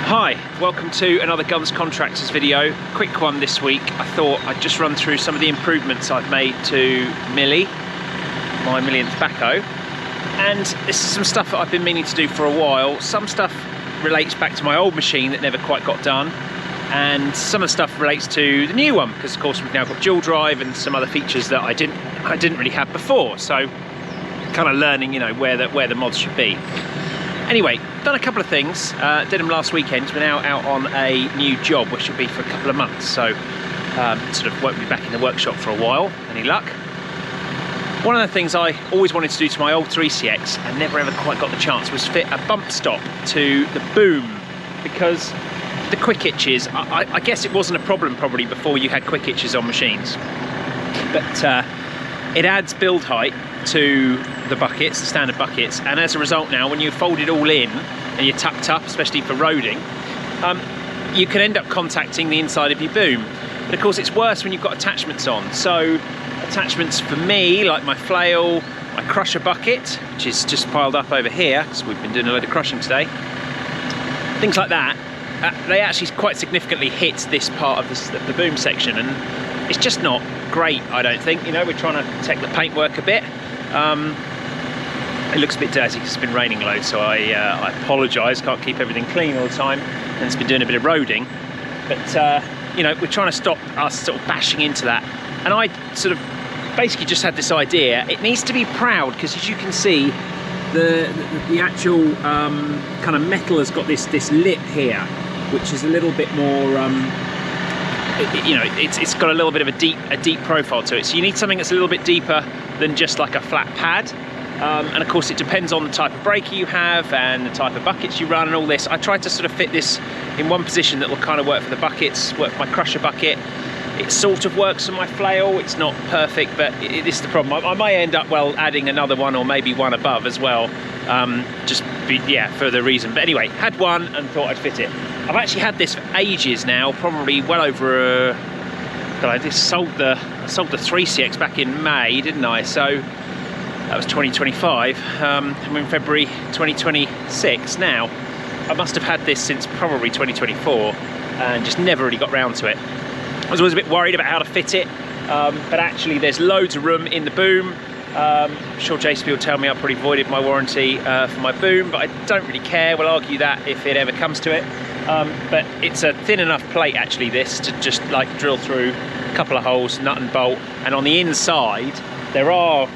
Hi, welcome to another Guns Contractors video. Quick one this week. I thought I'd just run through some of the improvements I've made to Millie, my millionth backhoe. And this is some stuff that I've been meaning to do for a while. Some stuff relates back to my old machine that never quite got done. And some of the stuff relates to the new one, because of course we've now got dual drive and some other features that I didn't really have before. So kind of learning, you know, where the mods should be. Anyway, done a couple of things, did them last weekend. We're now out on a new job, which will be for a couple of months, so sort of won't be back in the workshop for a while, any luck. One of the things I always wanted to do to my old 3CX and never ever quite got the chance was fit a bump stop to the boom, because the quick hitches, I guess it wasn't a problem probably before you had quick hitches on machines, but it adds build height to the buckets, the standard buckets, and as a result now when you fold it all in and you're tucked up, especially for roading, you can end up contacting the inside of your boom. But of course it's worse when you've got attachments on. So attachments for me, like my flail, my crusher bucket, which is just piled up over here because we've been doing a load of crushing today, things like that, they actually quite significantly hit this part of the boom section, and it's just not great, I don't think. You know, we're trying to protect the paintwork a bit. It looks a bit dirty because it's been raining loads, so I apologise, can't keep everything clean all the time, and it's been doing a bit of roading. But you know, we're trying to stop us sort of bashing into that. And I sort of basically just had this idea. It needs to be proud, because as you can see, the actual kind of metal has got this lip here, which is a little bit more you know, it's got a little bit of a deep profile to it. So you need something that's a little bit deeper than just like a flat pad. And of course it depends on the type of breaker you have and the type of buckets you run and all this. I tried to sort of fit this in one position that will kind of work for the buckets, work for my crusher bucket. It sort of works for my flail. It's not perfect, but this is the problem. I may end up, well, adding another one or maybe one above as well, for the reason. But anyway, had one and thought I'd fit it. I've actually had this for ages now, probably well over I just sold the 3CX back in May, didn't I? So that was 2025. We're in February 2026 now. I must have had this since probably 2024 and just never really got round to it. I was always a bit worried about how to fit it, but actually there's loads of room in the boom. I'm sure JCB will tell me I've probably voided my warranty for my boom, but I don't really care. We'll argue that if it ever comes to it. But it's a thin enough plate actually, this, to just like drill through a couple of holes, nut and bolt, and on the inside there are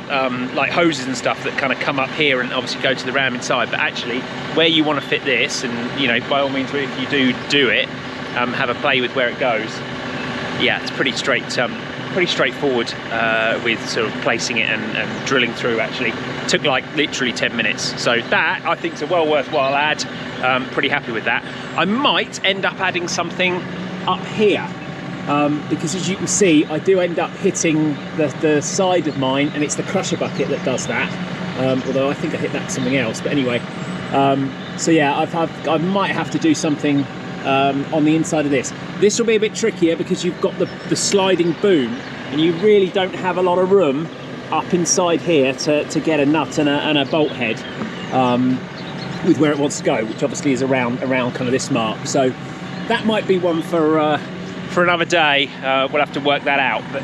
like hoses and stuff that kind of come up here and obviously go to the ram inside. But actually where you want to fit this, and you know, by all means if you do it, have a play with where it goes. Yeah, it's pretty straightforward with sort of placing it and drilling through. Actually, it took like literally 10 minutes. So that I think is a well worthwhile add. Pretty happy with that. I might end up adding something up here because as you can see, I do end up hitting the side of mine, and it's the crusher bucket that does that. Although I think I hit that with something else. But anyway, so yeah, I might have to do something on the inside of this. This will be a bit trickier because you've got the sliding boom, and you really don't have a lot of room up inside here to get a nut and a bolt head with where it wants to go, which obviously is around kind of this mark. So that might be one for another day. We'll have to work that out. But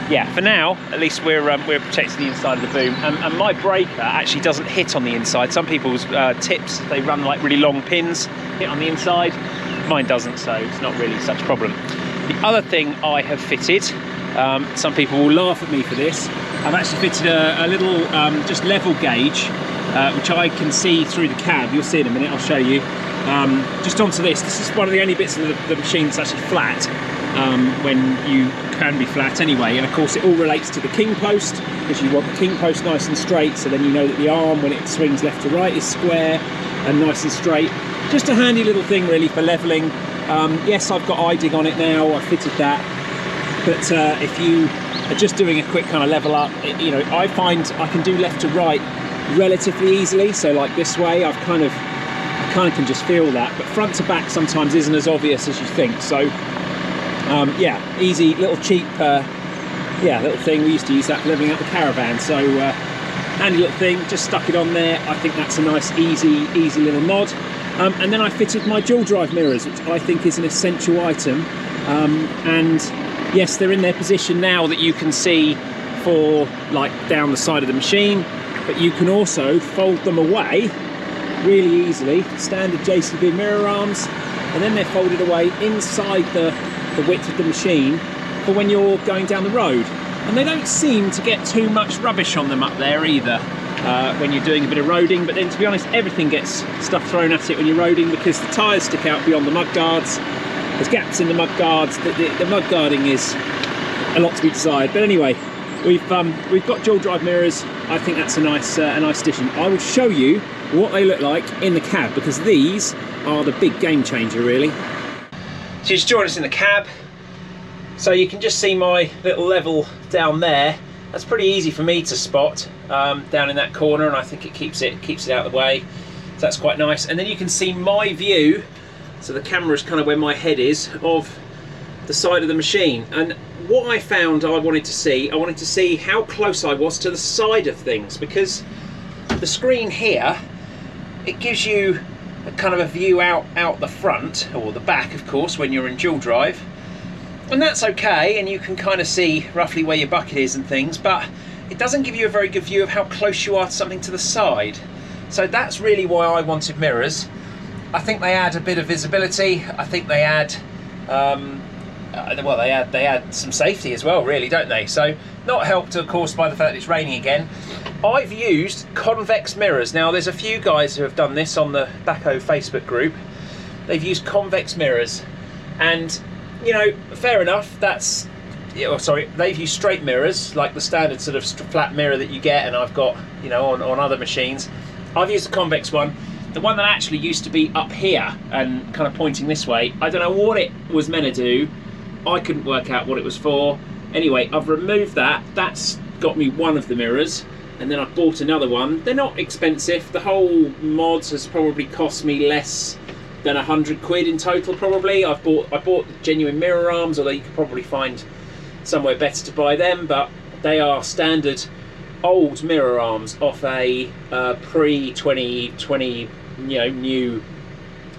yeah, for now, at least we're protecting the inside of the boom. And my breaker actually doesn't hit on the inside. Some people's tips, they run like really long pins, hit on the inside. Mine doesn't, so it's not really such a problem. The other thing I have fitted, some people will laugh at me for this, I've actually fitted a little just level gauge, which I can see through the cab. You'll see in a minute, I'll show you. Just onto this. This is one of the only bits of the machine that's actually flat, when you can be flat anyway. And of course it all relates to the king post, because you want the king post nice and straight, so then you know that the arm, when it swings left to right, is square and nice and straight. Just a handy little thing really for levelling. Yes, I've got iding on it now, I fitted that, but if you are just doing a quick kind of level up, you know, I find I can do left to right relatively easily. So like this way, I kind of can just feel that, but front to back sometimes isn't as obvious as you think. So yeah, easy little cheap little thing. We used to use that for levelling out the caravan. So handy little thing, just stuck it on there. I think that's a nice easy little mod. And then I fitted my dual drive mirrors, which I think is an essential item. And yes, they're in their position now that you can see for like down the side of the machine, but you can also fold them away really easily. Standard JCB mirror arms, and then they're folded away inside the width of the machine for when you're going down the road. And they don't seem to get too much rubbish on them up there either when you're doing a bit of roading. But then, to be honest, everything gets stuff thrown at it when you're roading because the tyres stick out beyond the mud guards. There's gaps in the mud guards. The mud guarding is a lot to be desired. But anyway, we've got dual drive mirrors. I think that's a nice addition. I will show you what they look like in the cab because these are the big game changer, really. So you just join us in the cab. So you can just see my little level down there. That's pretty easy for me to spot down in that corner, and I think it keeps it out of the way. So that's quite nice. And then you can see my view. So the camera is kind of where my head is of the side of the machine. And what I found I wanted to see how close I was to the side of things, because the screen here, it gives you a kind of a view out the front, or the back of course, when you're in dual drive. And that's okay, and you can kind of see roughly where your bucket is and things, but it doesn't give you a very good view of how close you are to something to the side. So that's really why I wanted mirrors. I think they add a bit of visibility. I think they add, well, they add some safety as well, really, don't they? So not helped, of course, by the fact that it's raining again. I've used convex mirrors. Now, there's a few guys who have done this on the backhoe Facebook group. They've used convex mirrors, and you know, fair enough. That's, oh, sorry, they've used straight mirrors, like the standard sort of flat mirror that you get, and I've got, you know, on other machines. I've used a convex one. The one that actually used to be up here and kind of pointing this way, I don't know what it was meant to do. I couldn't work out what it was for. Anyway, I've removed that. That's got me one of the mirrors, and then I've bought another one. They're not expensive. The whole mod has probably cost me less than 100 quid in total, probably. I bought genuine mirror arms, although you could probably find somewhere better to buy them, but they are standard old mirror arms off a pre-2020, you know, new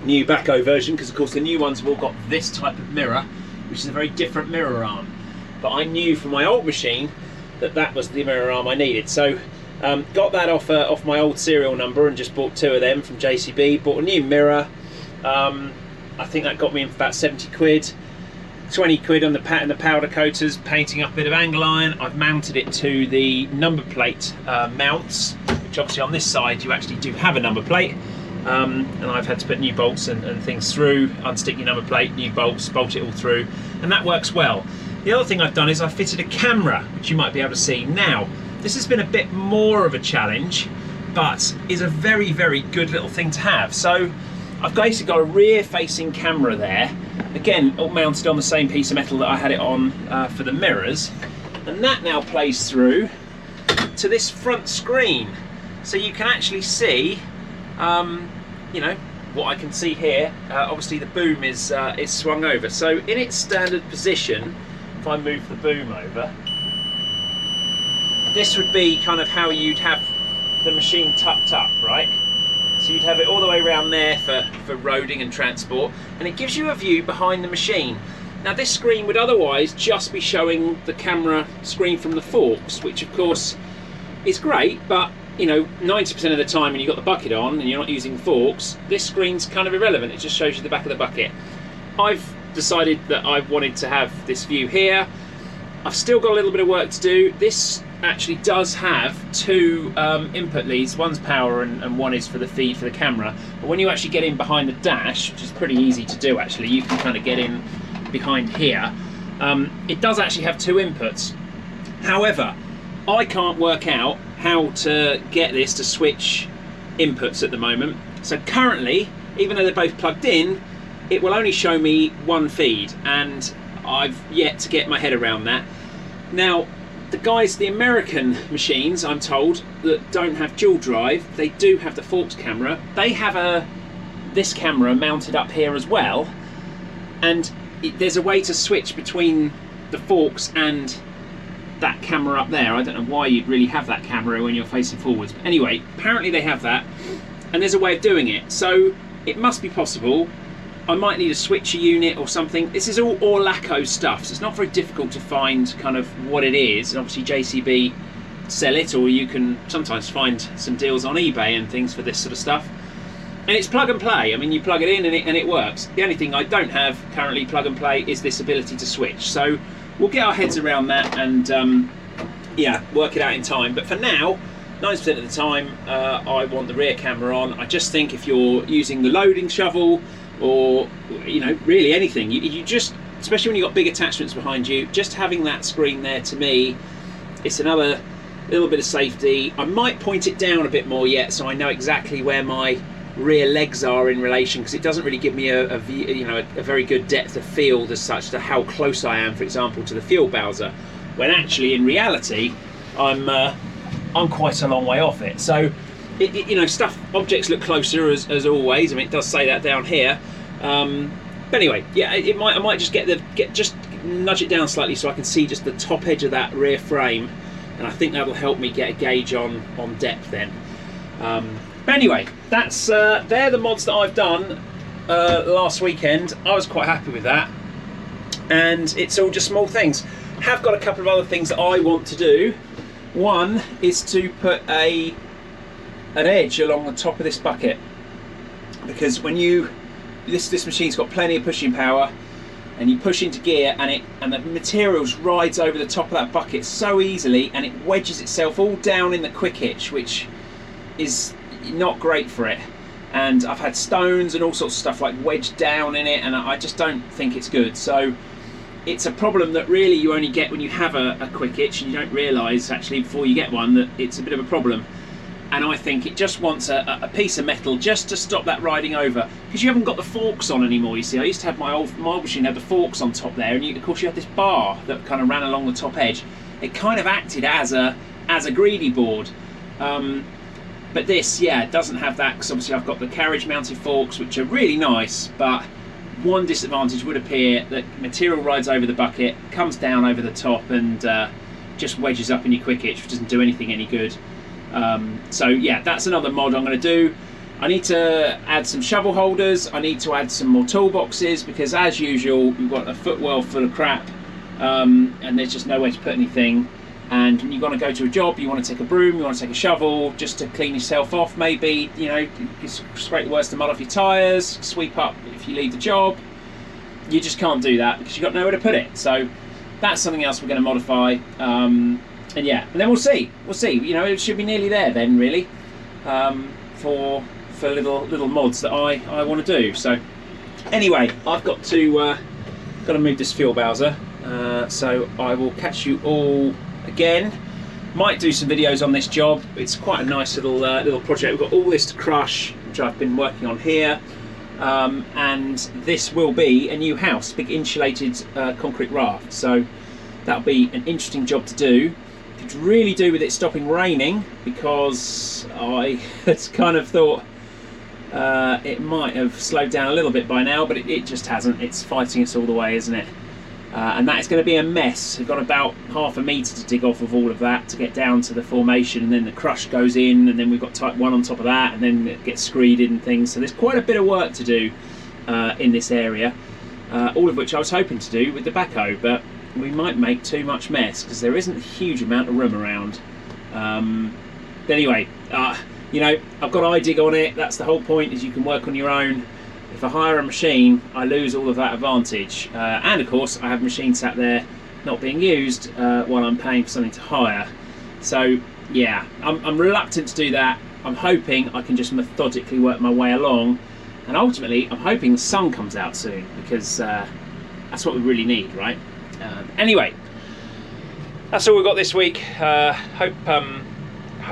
backhoe version, because of course the new ones have all got this type of mirror, which is a very different mirror arm. But I knew from my old machine that was the mirror arm I needed, so got that off my old serial number and just bought two of them from JCB. Bought a new mirror. I think that got me about 70 quid. 20 quid on the powder coaters, painting up a bit of angle iron. I've mounted it to the number plate mounts, which obviously on this side you actually do have a number plate, and I've had to put new bolts and things through, unstick your number plate, new bolts, bolt it all through, and that works well. The other thing I've done is I've fitted a camera, which you might be able to see now. This has been a bit more of a challenge, but is a very, very good little thing to have. So I've basically got a rear-facing camera there, again, all mounted on the same piece of metal that I had it on for the mirrors, and that now plays through to this front screen. So you can actually see, you know, what I can see here. Obviously the boom is swung over. So in its standard position, if I move the boom over, this would be kind of how you'd have the machine tucked up, right? So you'd have it all the way around there for roading and transport, and it gives you a view behind the machine. Now this screen would otherwise just be showing the camera screen from the forks, which of course is great, but you know, 90% of the time when you've got the bucket on and you're not using forks, this screen's kind of irrelevant. It just shows you the back of the bucket. I've decided that I wanted to have this view here. I've still got a little bit of work to do. This actually does have two input leads. One's power and one is for the feed for the camera. But when you actually get in behind the dash, which is pretty easy to do actually, you can kind of get in behind here. It does actually have two inputs. However, I can't work out how to get this to switch inputs at the moment. So currently, even though they're both plugged in, it will only show me one feed, and I've yet to get my head around that. Now, the American machines, I'm told, that don't have dual drive, they do have the forks camera. They have this camera mounted up here as well, and there's a way to switch between the forks and that camera up there. I don't know why you'd really have that camera when you're facing forwards, but anyway, apparently they have that, and there's a way of doing it. So it must be possible. I might need a switcher unit or something. This is all Orlaco stuff, so it's not very difficult to find kind of what it is. And obviously JCB sell it, or you can sometimes find some deals on eBay and things for this sort of stuff. And it's plug and play. I mean, you plug it in and it works. The only thing I don't have currently plug and play is this ability to switch. So we'll get our heads around that and yeah, work it out in time. But for now, 90% of the time, I want the rear camera on. I just think if you're using the loading shovel, or you know, really anything, you just, especially when you've got big attachments behind you, just having that screen there, to me, it's another little bit of safety. I might point it down a bit more yet, so I know exactly where my rear legs are in relation, because it doesn't really give me a very good depth of field as such to how close I am, for example, to the fuel bowser, when actually in reality I'm quite a long way off it. So you know, objects look closer as always. I mean, it does say that down here. But anyway, yeah, I might just just nudge it down slightly so I can see just the top edge of that rear frame, and I think that'll help me get a gauge on depth then. But anyway, that's they're the mods that I've done last weekend. I was quite happy with that, and it's all just small things. Have got a couple of other things that I want to do. One is to put an edge along the top of this bucket, because when this machine's got plenty of pushing power, and you push into gear and the materials rides over the top of that bucket so easily, and it wedges itself all down in the quick hitch, which is not great for it. And I've had stones and all sorts of stuff like wedged down in it, and I just don't think it's good. So it's a problem that really you only get when you have a quick hitch, and you don't realise actually before you get one that it's a bit of a problem. And I think it just wants a piece of metal just to stop that riding over, because you haven't got the forks on anymore. You see, I used to have my old machine had the forks on top there, and of course you had this bar that kind of ran along the top edge. It kind of acted as a greedy board, but this, yeah, it doesn't have that, because obviously I've got the carriage mounted forks, which are really nice, but one disadvantage would appear that material rides over the bucket, comes down over the top, and just wedges up in your quick hitch, which doesn't do anything any good. So yeah, that's another mod I'm going to do. I need to add some shovel holders, I need to add some more toolboxes, because as usual we've got a footwell full of crap, and there's just nowhere to put anything. And when you're going to go to a job, you want to take a broom, you want to take a shovel just to clean yourself off, maybe, you know, scrape the worst of the mud off your tyres, sweep up if you leave the job. You just can't do that because you've got nowhere to put it. So that's something else we're going to modify. And yeah, and then we'll see. You know, it should be nearly there then, really, for little mods that I want to do. So anyway, I've got to move this fuel bowser. So I will catch you all again. Might do some videos on this job. It's quite a nice little project. We've got all this to crush, which I've been working on here. And this will be a new house, big insulated concrete raft. So that'll be an interesting job to do. Could really do with it stopping raining, because I had kind of thought it might have slowed down a little bit by now, but it just hasn't. It's fighting us all the way, isn't it? And that is going to be a mess. We've got about ½ a metre to dig off of all of that to get down to the formation, and then the crush goes in, and then we've got type 1 on top of that, and then it gets screeded and things. So there's quite a bit of work to do in this area, all of which I was hoping to do with the backhoe, but we might make too much mess because there isn't a huge amount of room around. Anyway, you know, I've got iDig on it. That's the whole point, is you can work on your own. If I hire a machine, I lose all of that advantage, and of course I have machines sat there not being used while I'm paying for something to hire. So yeah, I'm reluctant to do that. I'm hoping I can just methodically work my way along, and ultimately I'm hoping the sun comes out soon, because that's what we really need, right? Anyway, that's all we've got this week. Hope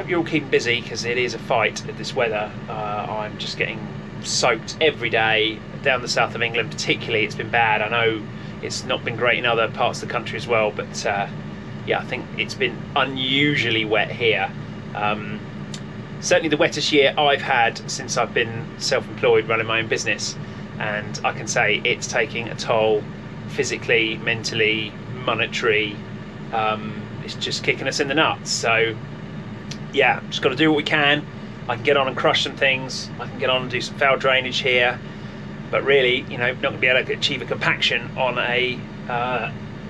you're all keeping busy, because it is a fight with this weather. I'm just getting soaked every day down the south of England, particularly. It's been bad. I know it's not been great in other parts of the country as well, but yeah, I think it's been unusually wet here. Certainly the wettest year I've had since I've been self-employed running my own business, and I can say it's taking a toll physically, mentally, monetary. It's just kicking us in the nuts. So yeah, just got to do what we can. I can get on and crush some things, I can get on and do some foul drainage here, but really, you know, not going to be able to achieve a compaction on a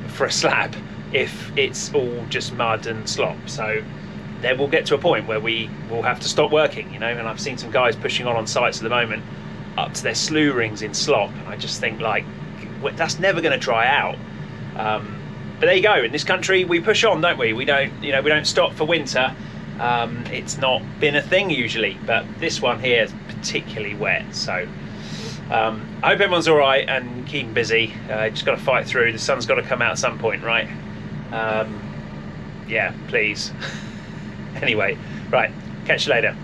for a slab if it's all just mud and slop. So then we'll get to a point where we will have to stop working, you know. And I've seen some guys pushing on sites at the moment up to their slew rings in slop. I just think, like, that's never going to dry out. But there you go. In this country, we push on, don't we? We don't, you know, we don't stop for winter. It's not been a thing usually, but this one here is particularly wet. So I hope everyone's all right and keeping busy. Just got to fight through. The sun's got to come out at some point, right? Yeah, please. Anyway, right. Catch you later.